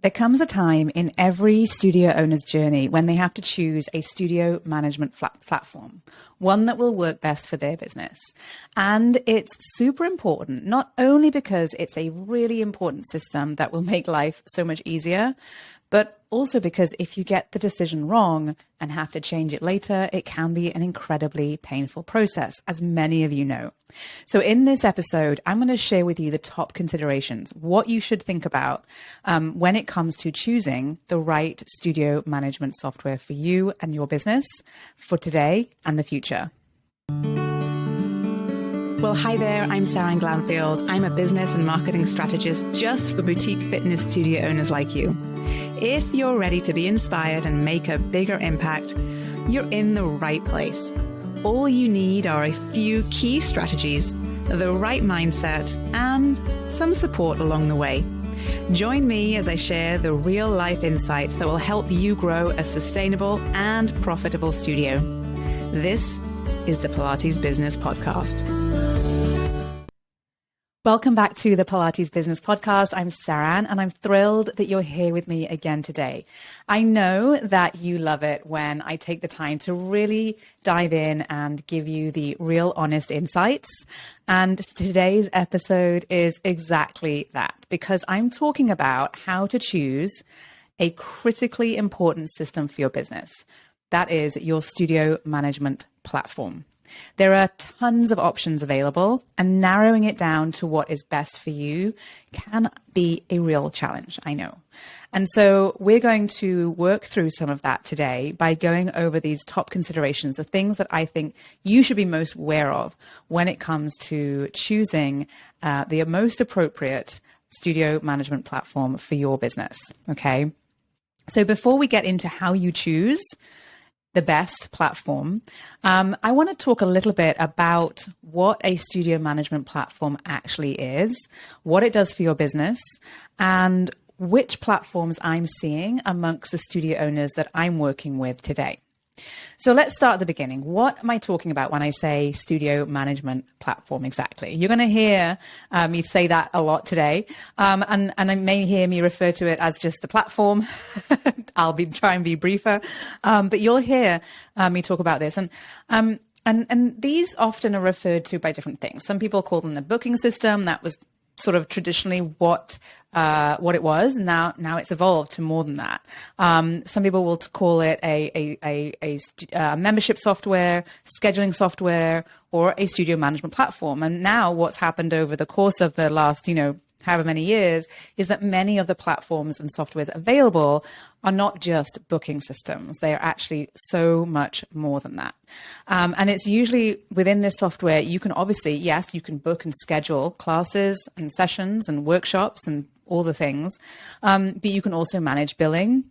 There comes a time in every studio owner's journey when they have to choose a studio management platform, one that will work best for their business. And it's super important, not only because it's a really important system that will make life so much easier, but also because if you get the decision wrong and have to change it later, it can be an incredibly painful process, as many of you know. So in this episode, I'm going to share with you the top considerations, what you should think about when it comes to choosing the right studio management software for you and your business for today and the future. Well, hi there, I'm Seran Glanfield. I'm a business and marketing strategist just for boutique fitness studio owners like you. If you're ready to be inspired and make a bigger impact, you're in the right place. All you need are a few key strategies, the right mindset, and some support along the way. Join me as I share the real-life insights that will help you grow a sustainable and profitable studio. This is the Pilates Business Podcast. Welcome back to the Pilates Business Podcast. I'm Seran, and I'm thrilled that you're here with me again today. I know that you love it when I take the time to really dive in and give you the real honest insights. And today's episode is exactly that, because I'm talking about how to choose a critically important system for your business. That is your studio management platform. There are tons of options available, and narrowing it down to what is best for you can be a real challenge, I know. And so we're going to work through some of that today by going over these top considerations, the things that I think you should be most aware of when it comes to choosing the most appropriate studio management platform for your business, okay? So before we get into how you choose the best platform, I want to talk a little bit about what a studio management platform actually is, what it does for your business, and which platforms I'm seeing amongst the studio owners that I'm working with today. So let's start at the beginning. What am I talking about when I say studio management platform exactly? You're going to hear me say that a lot today, and I may hear me refer to it as just the platform. I'll try and be briefer, but you'll hear me talk about this. And these often are referred to by different things. Some people call them the booking system. That was sort of traditionally what it was. Now it's evolved to more than that. Some people will call it a membership software, scheduling software, or a studio management platform. And now what's happened over the course of the last, however many years, is that many of the platforms and softwares available are not just booking systems. They are actually so much more than that. And it's usually within this software, you can obviously, yes, you can book and schedule classes and sessions and workshops and all the things, but you can also manage billing.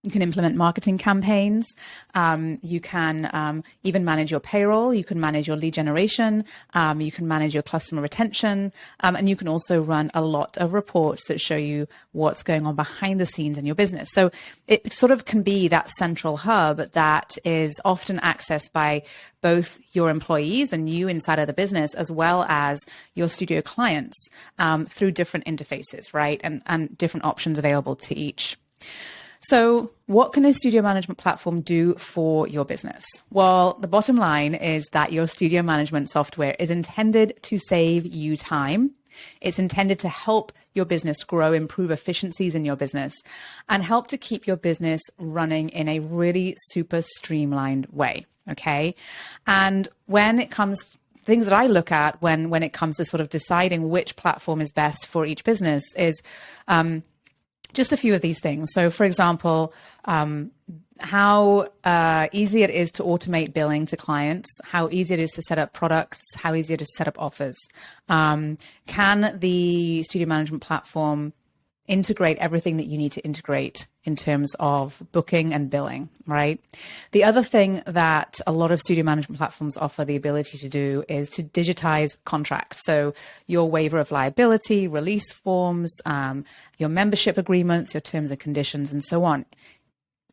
You can implement marketing campaigns. You can even manage your payroll. You can manage your lead generation. You can manage your customer retention. And you can also run a lot of reports that show you what's going on behind the scenes in your business. So it sort of can be that central hub that is often accessed by both your employees and you inside of the business, as well as your studio clients through different interfaces, right? And different options available to each. So what can a studio management platform do for your business? Well, the bottom line is that your studio management software is intended to save you time. It's intended to help your business grow, improve efficiencies in your business, and help to keep your business running in a really super streamlined way, okay? And when it comes things that I look at when it comes to sort of deciding which platform is best for each business is just a few of these things. So for example, how easy it is to automate billing to clients, how easy it is to set up products, how easy it is to set up offers. Can the studio management platform integrate everything that you need to integrate in terms of booking and billing, right? The other thing that a lot of studio management platforms offer the ability to do is to digitize contracts. So your waiver of liability, release forms, your membership agreements, your terms and conditions, and so on.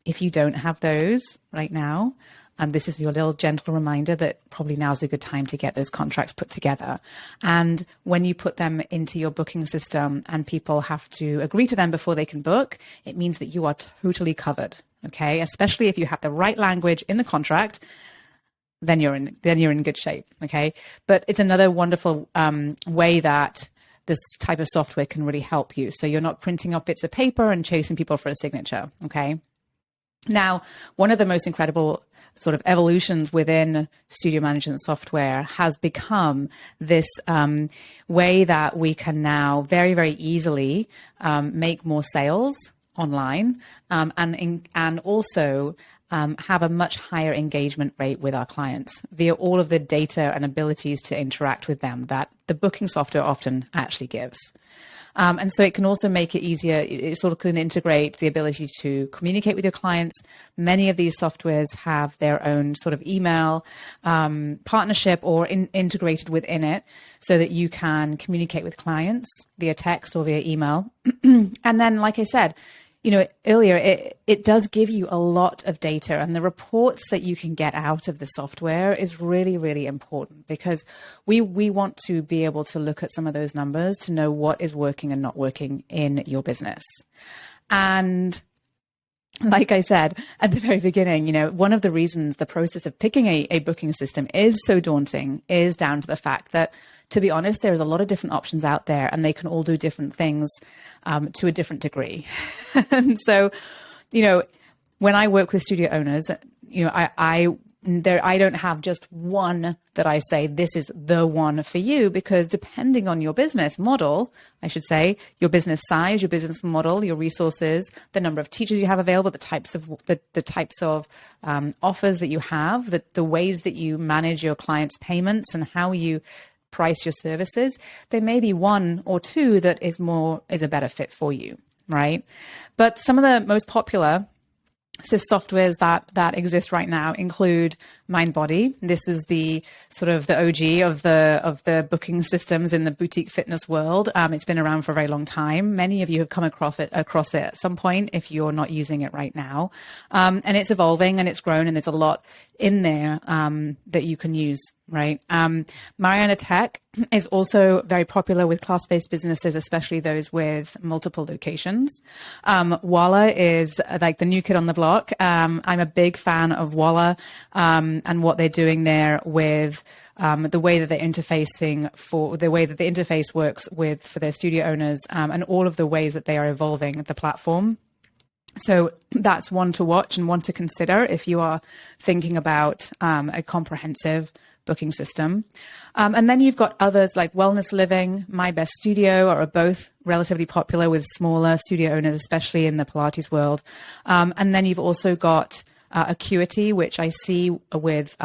If you don't have those right now, And this is your little gentle reminder that probably now's a good time to get those contracts put together. And when you put them into your booking system and people have to agree to them before they can book, it means that you are totally covered. Okay. Especially if you have the right language in the contract, then you're in good shape. Okay. But it's another wonderful way that this type of software can really help you. So you're not printing off bits of paper and chasing people for a signature. Okay. Now, one of the most incredible sort of evolutions within studio management software has become this way that we can now very, very easily make more sales online and also have a much higher engagement rate with our clients via all of the data and abilities to interact with them that the booking software often actually gives. And so it can also make it easier. It sort of can integrate the ability to communicate with your clients. Many of these softwares have their own sort of email partnership or integrated within it so that you can communicate with clients via text or via email. And then, like I said, earlier, it does give you a lot of data, and the reports that you can get out of the software is really, really important because we want to be able to look at some of those numbers to know what is working and not working in your business. And like I said at the very beginning, one of the reasons the process of picking a booking system is so daunting is down to the fact that, to be honest, there's a lot of different options out there and they can all do different things to a different degree. And so, when I work with studio owners, I don't have just one that I say, this is the one for you, because depending on your business model, I should say, your business size, your business model, your resources, the number of teachers you have available, the types of offers that you have, the ways that you manage your clients' payments and how you price your services, there may be one or two that is a better fit for you, right? But some of the most popular softwares that exist right now include MindBody. This is the sort of the OG of the booking systems in the boutique fitness world. It's been around for a very long time. Many of you have come across it at some point if you're not using it right now. And it's evolving and it's grown, and there's a lot in there that you can use, right? Mariana Tech is also very popular with class-based businesses, especially those with multiple locations. Walla is like the new kid on the block. I'm a big fan of Walla and what they're doing there with the way that they're interfacing the way that the interface works for their studio owners and all of the ways that they are evolving the platform. So that's one to watch and one to consider if you are thinking about a comprehensive booking system. And then you've got others like Wellness Living, My Best Studio are both relatively popular with smaller studio owners, especially in the Pilates world. And then you've also got Acuity, which I see with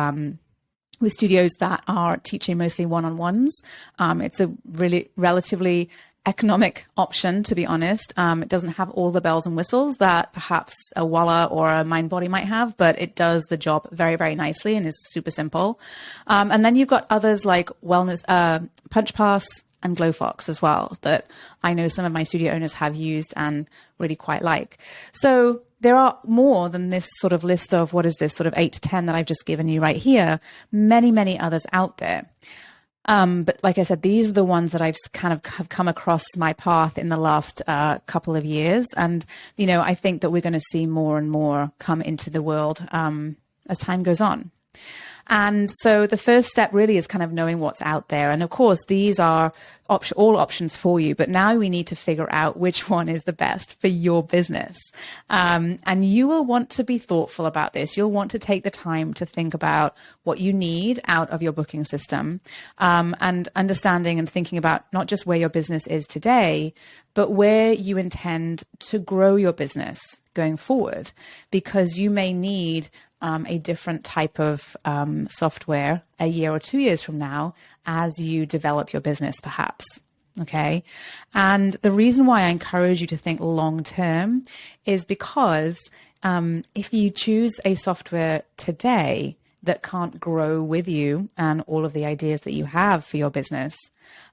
studios that are teaching mostly one-on-ones. It's a really relatively economic option, to be honest. It doesn't have all the bells and whistles that perhaps a Walla or a MindBody might have, but it does the job very, very nicely and is super simple. And then you've got others like Wellness, Punch Pass and Glowfox as well, that I know some of my studio owners have used and really quite like. So there are more than this sort of list of, what is this, sort of 8 to 10 that I've just given you right here. Many, many others out there. But like I said, these are the ones that I've kind of have come across my path in the last couple of years. And, I think that we're going to see more and more come into the world as time goes on. And so the first step really is kind of knowing what's out there. And of course, these are all options for you. But now we need to figure out which one is the best for your business. And you will want to be thoughtful about this. You'll want to take the time to think about what you need out of your booking system, and understanding and thinking about not just where your business is today, but where you intend to grow your business going forward, because you may need a different type of software a year or 2 years from now as you develop your business, perhaps. Okay. And the reason why I encourage you to think long term is because if you choose a software today that can't grow with you and all of the ideas that you have for your business,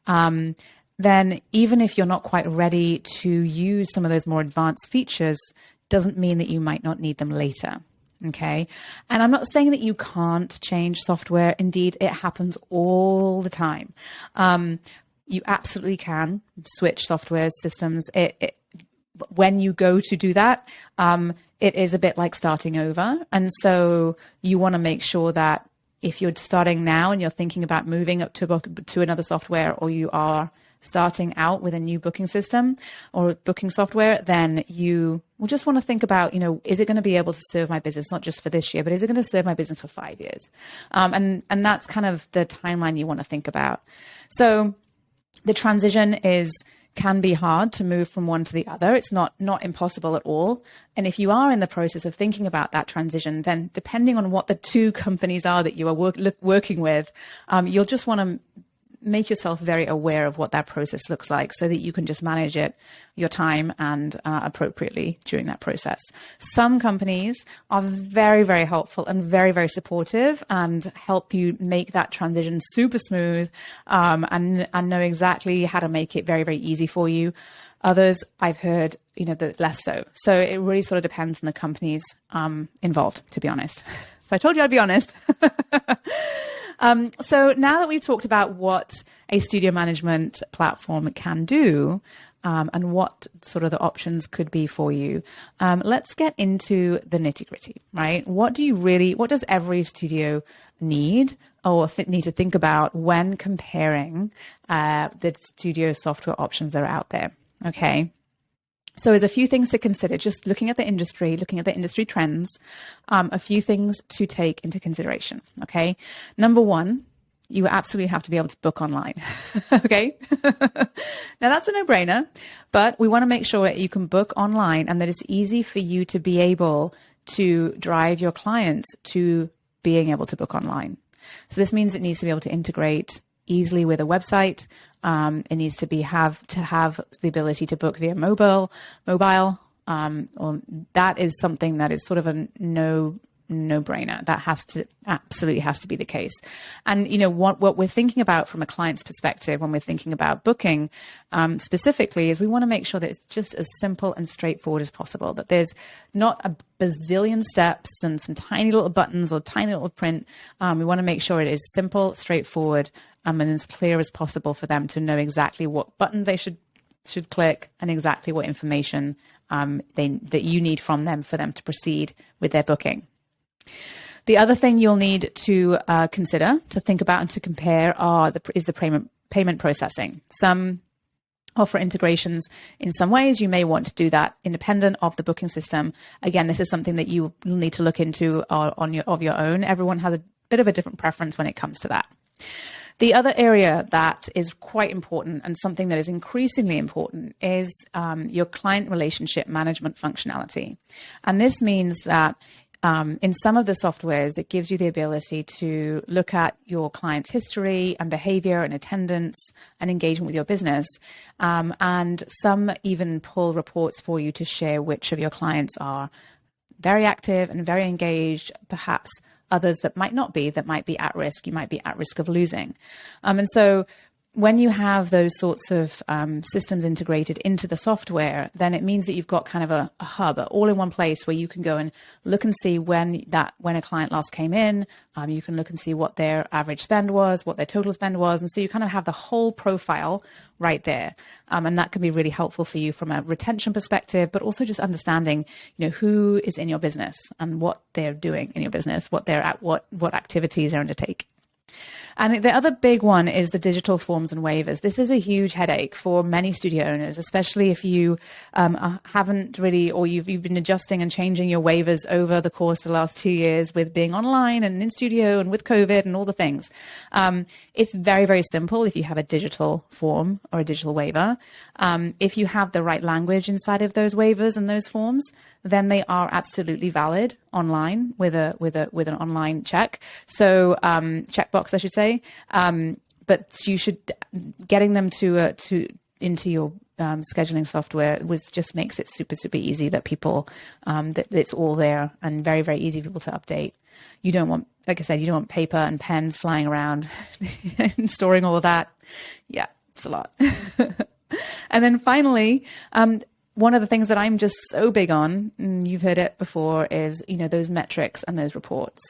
then even if you're not quite ready to use some of those more advanced features, doesn't mean that you might not need them later. Okay. And I'm not saying that you can't change software. Indeed, it happens all the time. You absolutely can switch software systems. When you go to do that, it is a bit like starting over. And so you want to make sure that if you're starting now and you're thinking about moving up to another software, or you are starting out with a new booking system or booking software, then you will just want to think about, is it going to be able to serve my business, not just for this year, but is it going to serve my business for 5 years? And that's kind of the timeline you want to think about. So the transition can be hard to move from one to the other. It's not impossible at all. And if you are in the process of thinking about that transition, then depending on what the two companies are that you are working with, you'll just want to make yourself very aware of what that process looks like so that you can just manage your time and appropriately during that process. Some companies are very, very helpful and very, very supportive and help you make that transition super smooth, and know exactly how to make it very, very easy for you. Others I've heard, that less so. So it really sort of depends on the companies involved, to be honest. So I told you I'd be honest. So now that we've talked about what a studio management platform can do, and what sort of the options could be for you, let's get into the nitty-gritty, right? What does every studio need or need to think about when comparing the studio software options that are out there? Okay. So there's a few things to consider, just looking at the industry trends, a few things to take into consideration. Okay. Number one, you absolutely have to be able to book online. Okay. Now that's a no-brainer, but we want to make sure that you can book online and that it's easy for you to be able to drive your clients to being able to book online. So this means it needs to be able to integrate easily with a website. It needs to have the ability to book via mobile. Or that is something that is sort of a no-brainer. That absolutely has to be the case. And what we're thinking about from a client's perspective when we're thinking about booking specifically is we want to make sure that it's just as simple and straightforward as possible, that there's not a bazillion steps and some tiny little buttons or tiny little print. We want to make sure it is simple, straightforward, and as clear as possible for them to know exactly what button they should click and exactly what information that you need from them for them to proceed with their booking. The other thing you'll need to consider, to think about and to compare is the payment processing. Some offer integrations in some ways. You may want to do that independent of the booking system. Again, this is something that you will need to look into of your own. Everyone has a bit of a different preference when it comes to that. The other area that is quite important and something that is increasingly important is your client relationship management functionality. And this means that in some of the softwares, it gives you the ability to look at your client's history and behavior and attendance and engagement with your business. And some even pull reports for you to share which of your clients are very active and very engaged, perhaps others that might be at risk. You might be at risk of losing. And so when you have those sorts of systems integrated into the software, then it means that you've got kind of a hub all in one place where you can go and look and see when a client last came in. You can look and see what their average spend was, what their total spend was. And so you kind of have the whole profile right there. And that can be really helpful for you from a retention perspective, but also just understanding, who is in your business and what they're doing in your business, what activities they're undertaking. And the other big one is the digital forms and waivers. This is a huge headache for many studio owners, especially if you haven't really, or you've been adjusting and changing your waivers over the course of the last 2 years with being online and in studio and with COVID and all the things. It's very, very simple if you have a digital form or a digital waiver. If you have the right language inside of those waivers and those forms, then they are absolutely valid online with an online check. So checkbox, I should say. But you should getting them into your scheduling software just makes it super, super easy that people that it's all there and very, very easy for people to update. You don't want, like I said, you don't want paper and pens flying around and storing all of that. Yeah, it's a lot. And then finally, one of the things that I'm just so big on, and you've heard it before, is, those metrics and those reports.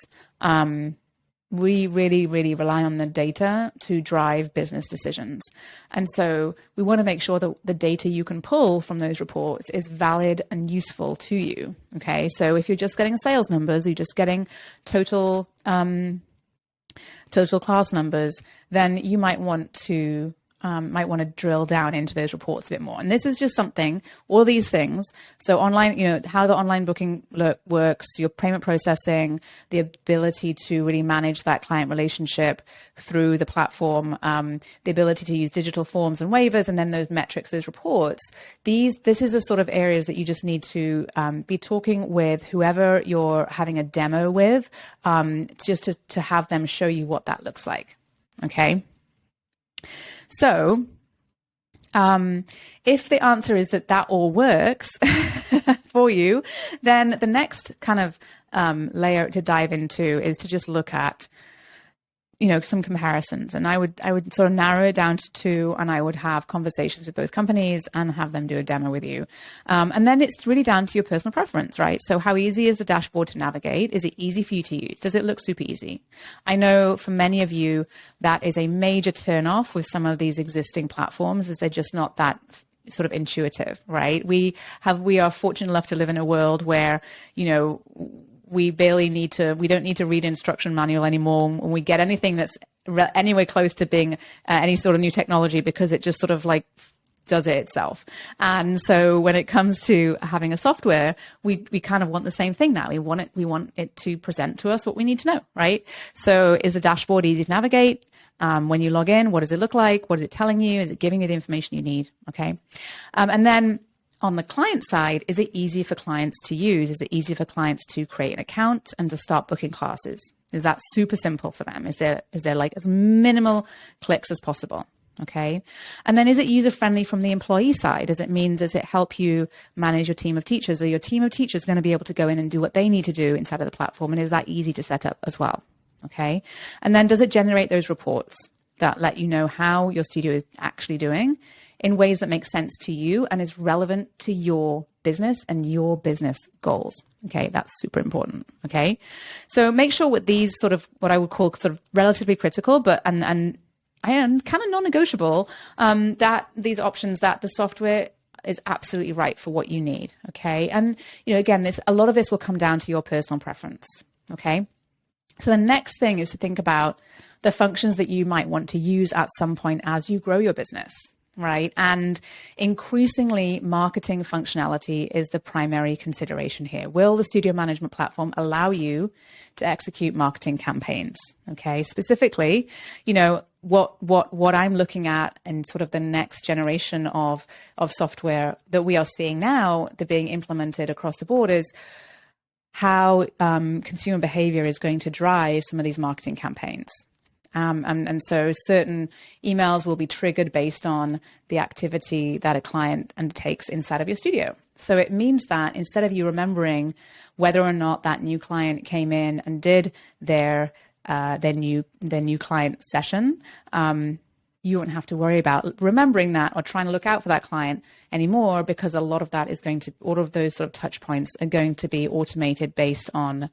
We really, really rely on the data to drive business decisions. And so we want to make sure that the data you can pull from those reports is valid and useful to you. Okay. So if you're just getting sales numbers, you're just getting total class numbers, then you might want to drill down into those reports a bit more. And this is just something, all these things. So online, how the online booking works, your payment processing, the ability to really manage that client relationship through the platform, the ability to use digital forms and waivers, and then those metrics, those reports. This is the sort of areas that you just need to be talking with whoever you're having a demo with, just to have them show you what that looks like. Okay. So if the answer is that all works for you, then the next kind of layer to dive into is to just look at, some comparisons. And I would sort of narrow it down to 2, and I would have conversations with both companies and have them do a demo with you. And then it's really down to your personal preference, right? So how easy is the dashboard to navigate? Is it easy for you to use? Does it look super easy? I know for many of you, that is a major turnoff with some of these existing platforms, is they're just not that sort of intuitive, right? We are fortunate enough to live in a world where, we don't need to read instruction manual anymore when we get anything that's anywhere close to being any sort of new technology, because it just sort of like does it itself. And so when it comes to having a software, we kind of want the same thing now. We want it to present to us what we need to know, right? So is the dashboard easy to navigate? When you log in, what does it look like? What is it telling you? Is it giving you the information you need? Okay. And then on the client side, is it easy for clients to use? Is it easy for clients to create an account and to start booking classes? Is that super simple for them? Is there like as minimal clicks as possible? Okay. And then is it user friendly from the employee side? Does it help you manage your team of teachers? Are your team of teachers going to be able to go in and do what they need to do inside of the platform? And is that easy to set up as well? Okay. And then does it generate those reports that let you know how your studio is actually doing in ways that make sense to you and is relevant to your business and your business goals? Okay, that's super important. Okay, so make sure with these sort of what I would call sort of relatively critical, but and kind of non-negotiable, that these options, that the software is absolutely right for what you need. Okay, and again, a lot of this will come down to your personal preference. Okay, so the next thing is to think about the functions that you might want to use at some point as you grow your business. Right. And increasingly, marketing functionality is the primary consideration here. Will the studio management platform allow you to execute marketing campaigns? Okay. Specifically, what I'm looking at in sort of the next generation of software that we are seeing now, that being implemented across the board, is how consumer behavior is going to drive some of these marketing campaigns. And so certain emails will be triggered based on the activity that a client undertakes inside of your studio. So it means that instead of you remembering whether or not that new client came in and did their new client session, you won't have to worry about remembering that or trying to look out for that client anymore, because a lot of that is all of those sort of touch points are going to be automated based on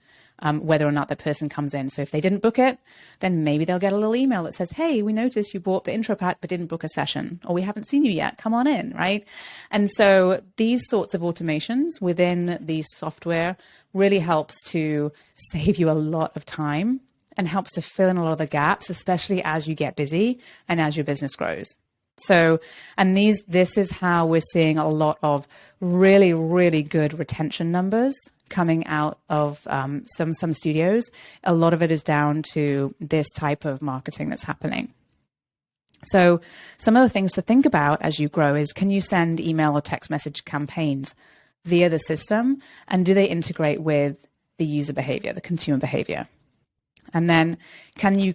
whether or not the person comes in. So if they didn't book it, then maybe they'll get a little email that says, hey, we noticed you bought the intro pack but didn't book a session, or we haven't seen you yet, come on in, right? And so these sorts of automations within the software really helps to save you a lot of time and helps to fill in a lot of the gaps, especially as you get busy and as your business grows. So, and this is how we're seeing a lot of really, really good retention numbers coming out of some studios. A lot of it is down to this type of marketing that's happening. So some of the things to think about as you grow is, can you send email or text message campaigns via the system? And do they integrate with the user behavior, the consumer behavior? And then can you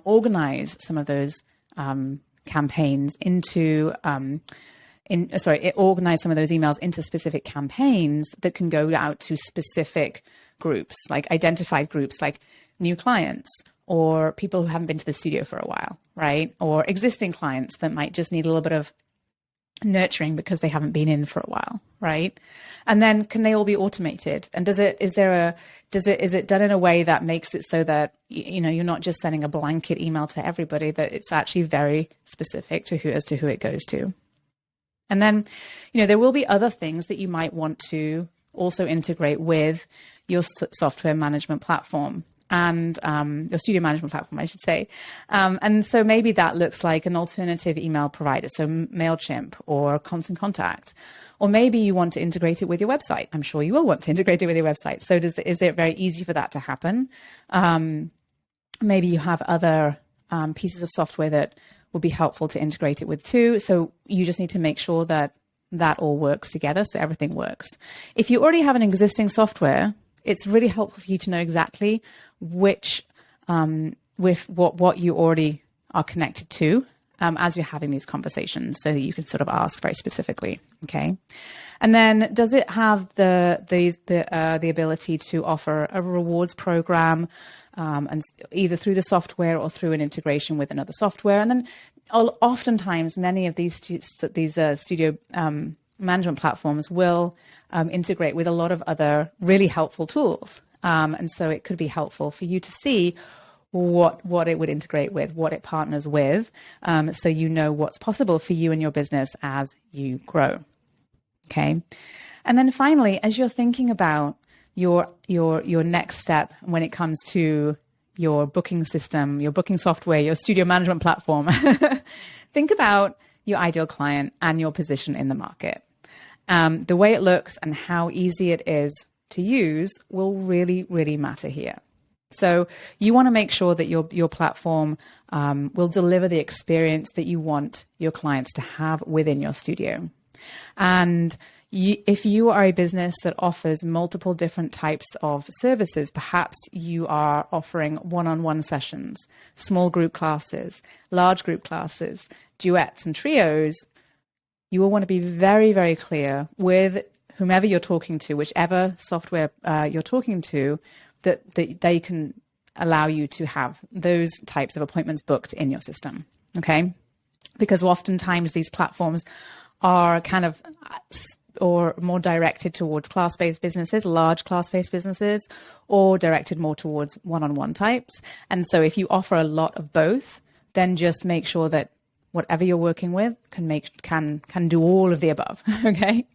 organize some of those campaigns into organize some of those emails into specific campaigns that can go out to specific groups, like identified groups, like new clients or people who haven't been to the studio for a while, right? Or existing clients that might just need a little bit of nurturing because they haven't been in for a while, right? And then can they all be automated? And is it done in a way that makes it so that, you're not just sending a blanket email to everybody, that it's actually very specific to who it goes to? And then, there will be other things that you might want to also integrate with your software management platform and your studio management platform, I should say. And so maybe that looks like an alternative email provider, so MailChimp or Constant Contact. Or maybe you want to integrate it with your website. I'm sure you will want to integrate it with your website. So is it very easy for that to happen? Maybe you have other pieces of software that will be helpful to integrate it with too. So you just need to make sure that all works together, so everything works. If you already have an existing software, it's really helpful for you to know exactly which, with what you already are connected to as you're having these conversations, so that you can sort of ask very specifically. Okay, and then does it have the ability to offer a rewards program, and either through the software or through an integration with another software? And then oftentimes many of these studio management platforms will integrate with a lot of other really helpful tools. And so it could be helpful for you to see what it would integrate with, what it partners with, so you know what's possible for you and your business as you grow. Okay. And then finally, as you're thinking about your next step when it comes to your booking system, your booking software, your studio management platform, think about your ideal client and your position in the market. The way it looks and how easy it is to use will really, really matter here. So you want to make sure that your platform will deliver the experience that you want your clients to have within your studio. And if you are a business that offers multiple different types of services, perhaps you are offering one-on-one sessions, small group classes, large group classes, duets and trios, you will want to be very, very clear with whomever you're talking to, whichever software you're talking to, that they can allow you to have those types of appointments booked in your system. Okay? Because oftentimes these platforms are kind of or more directed towards class-based businesses, large class-based businesses, or directed more towards one-on-one types. And so if you offer a lot of both, then just make sure that whatever you're working with can do all of the above. Okay.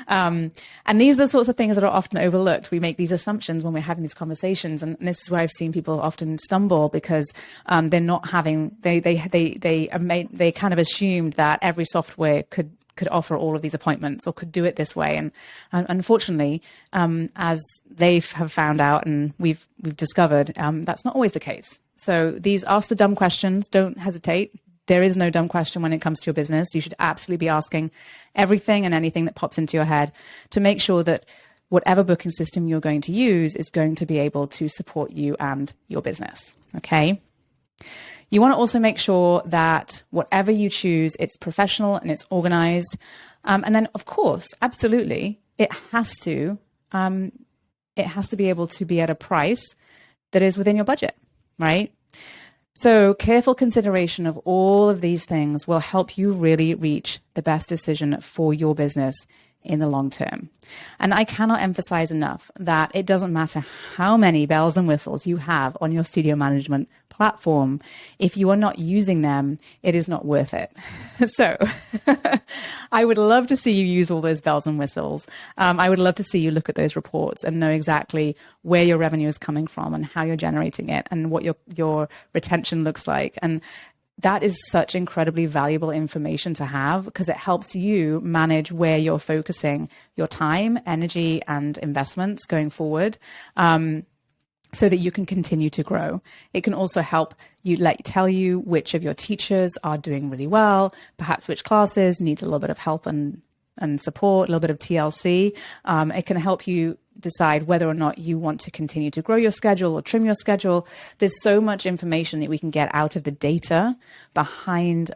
And these are the sorts of things that are often overlooked. We make these assumptions when we're having these conversations. And this is where I've seen people often stumble because they're not having, they kind of assumed that every software could offer all of these appointments or could do it this way. And unfortunately, as they have found out and we've discovered, that's not always the case. So these ask the dumb questions, don't hesitate. There is no dumb question when it comes to your business. You should absolutely be asking everything and anything that pops into your head to make sure that whatever booking system you're going to use is going to be able to support you and your business. Okay. You want to also make sure that whatever you choose, it's professional and it's organized. And then, of course, absolutely, it has to be able to be at a price that is within your budget, right? So careful consideration of all of these things will help you really reach the best decision for your business in the long term. And I cannot emphasize enough that it doesn't matter how many bells and whistles you have on your studio management platform. If you are not using them, it is not worth it. So I would love to see you use all those bells and whistles. I would love to see you look at those reports and know exactly where your revenue is coming from and how you're generating it and what your retention looks like. And that is such incredibly valuable information to have because it helps you manage where you're focusing your time, energy, and investments going forward, so that you can continue to grow. It can also help you tell you which of your teachers are doing really well, perhaps which classes need a little bit of help and support, a little bit of TLC. It can help you decide whether or not you want to continue to grow your schedule or trim your schedule. There's so much information that we can get out of the data behind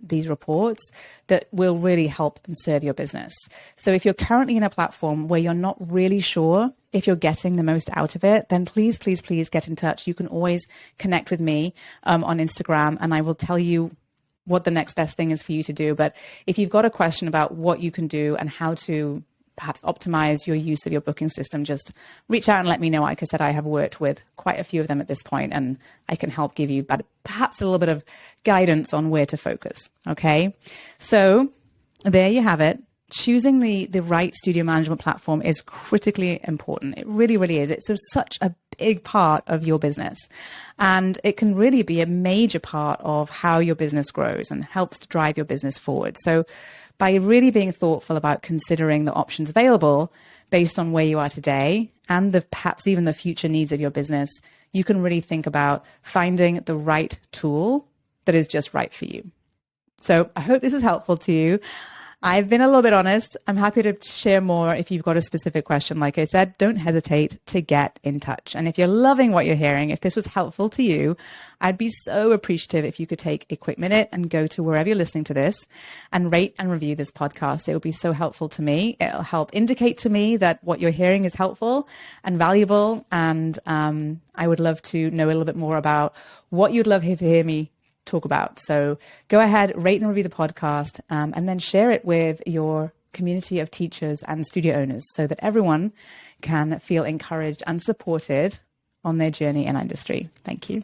these reports that will really help and serve your business. So if you're currently in a platform where you're not really sure if you're getting the most out of it, then please, please, please get in touch. You can always connect with me on Instagram and I will tell you what the next best thing is for you to do. But if you've got a question about what you can do and how to perhaps optimize your use of your booking system, just reach out and let me know. Like I said, I have worked with quite a few of them at this point, and I can help give you perhaps a little bit of guidance on where to focus. Okay. So there you have it. Choosing the right studio management platform is critically important. It really, really is. It's such a big part of your business, and it can really be a major part of how your business grows and helps to drive your business forward. So by really being thoughtful about considering the options available based on where you are today and perhaps even the future needs of your business, you can really think about finding the right tool that is just right for you. So I hope this is helpful to you. I've been a little bit honest. I'm happy to share more if you've got a specific question. Like I said, don't hesitate to get in touch. And if you're loving what you're hearing, if this was helpful to you, I'd be so appreciative if you could take a quick minute and go to wherever you're listening to this and rate and review this podcast. It would be so helpful to me. It'll help indicate to me that what you're hearing is helpful and valuable. And I would love to know a little bit more about what you'd love to hear me talk about. So go ahead, rate and review the podcast, and then share it with your community of teachers and studio owners so that everyone can feel encouraged and supported on their journey in industry. Thank you.